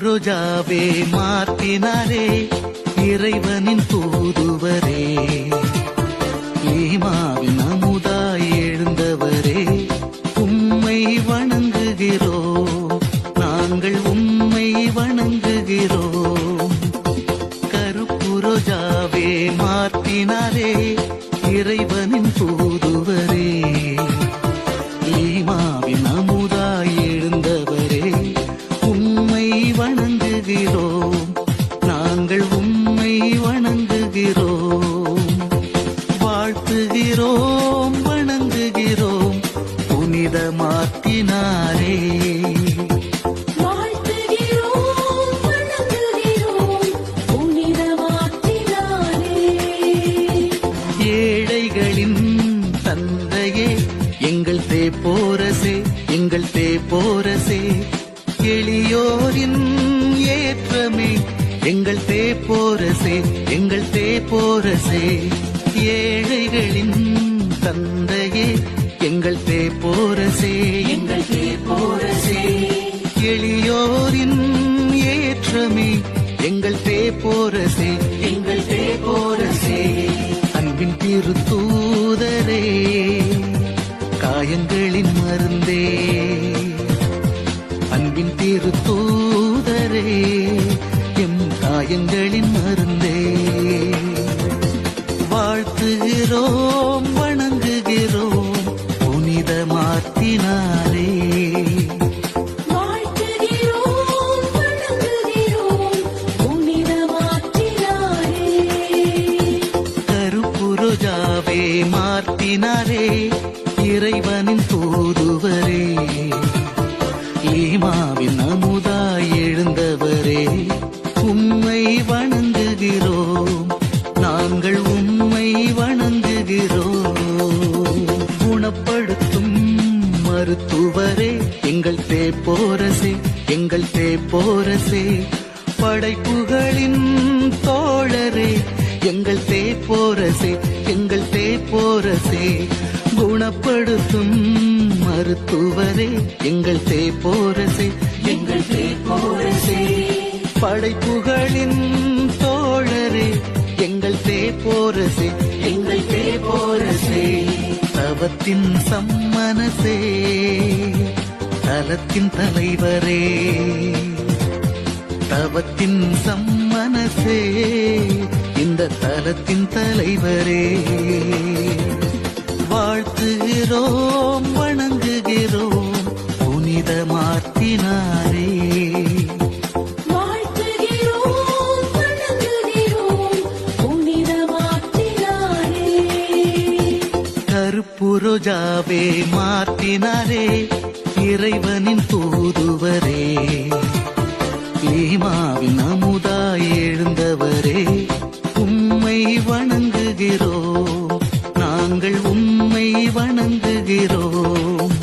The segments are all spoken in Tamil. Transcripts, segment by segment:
ரோஜாவே மாற்றினாரே இறைவனின் தூதுவரே, ஈமாவின் அமுதாய் எழுந்தவரே, உம்மை வணங்குகிறோம், நாங்கள் உம்மை வணங்குகிறோம். கருப்பு ரோஜாவே மாற்றினாரே இறைவனின் தூதுவரே, ஈமாவின் அமுதாய் எழுந்தவரே, உம்மை வணங்குகிறோம், நாங்கள் உம்மை வணங்குகிறோம். வாழ்த்துகிறோம், வணங்குகிறோம் புனிதமாக்கினாரே. ஏழைகளின் தந்தையே எங்கள் தேப்போரசே, எங்கள் தேப்போரசே, எளியோரின் ஏற்றமே எங்கள் தேப்போரசே, எங்கள் தேப்போரசே. ஏழைகளின் தந்தையே எங்கள் தேப்போரசே, எங்கள் தேப்போரசே, எளியோரின் ஏற்றமே எங்கள் தேப்போரசே, எங்கள் தேப்போரசே. அன்பின் திருத்தூதரே, காயங்களின் மருந்தே, அன்பின் திருத்தூதரே, எம் காயங்களின் மருந்தே. வாழ்த்துகிறோம், வணங்குகிறோம் புனிதமாக்கினாரே. கருப்பு ரோஜாவே மாற்றினாரே இறைவனின் தூதுவரே, ஈமாவின் அமுதாய் எழுந்தவரே, உம்மை வணங்குகிறோம், நாங்கள் உம்மை வணங்குகிறோம். குணப்படுத்தும் மருத்துவரே எங்கள் தேப்போரசே, எங்கள் தேப்போரசே, படைப்புகளின் தோழரே எங்கள் தேப்போரசே, எங்கள் தேப்போரசே. குணப்படுத்தும் மருத்துவரே எங்கள் தேப்போரசே, எங்கள் தேப்போரசே, படைப்புகளின் தோழரே எங்கள் தேப்போரசே, எங்கள் தேப்போரசே. தவத்தின் சம்மனசே, தலத்தின் தலைவரே, தவத்தின் சம்மனசே, இந்த தலத்தின் தலைவரே. வாழ்த்துகிறோம், வணங்குகிறோம் புனிதமாக்கினாரே. கருப்பு ரோஜாவே மாற்றினாரே இறைவனின் தூதுவரே, ஈமாவின் அமுதாய் எழுந்தவரே, உம்மை வணங்குகிறோம், நாங்கள் உம்மை வணங்குகிறோம்.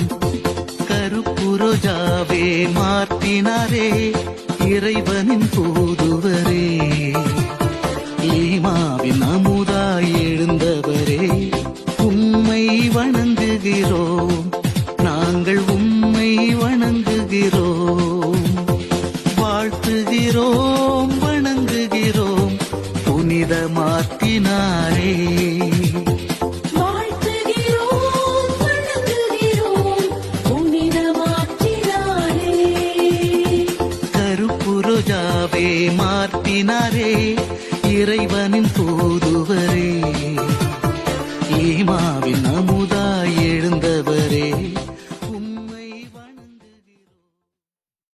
கருப்பு ரோஜாவே மாற்றினாரே இறைவனின் தூதுவரே, ஈமாவின் அமுதாய் எழுந்தவரே, உம்மை வணங்குகிறோம், நாங்கள் உம்மை வணங்குகிறோம். வாழ்த்துகிறோம், வணங்குகிறோம் புனிதமாக்கினாரே. கருப்பு ரோஜாவே மாற்றினாரே இறைவனின் தூதுவரே, ஈமாவின்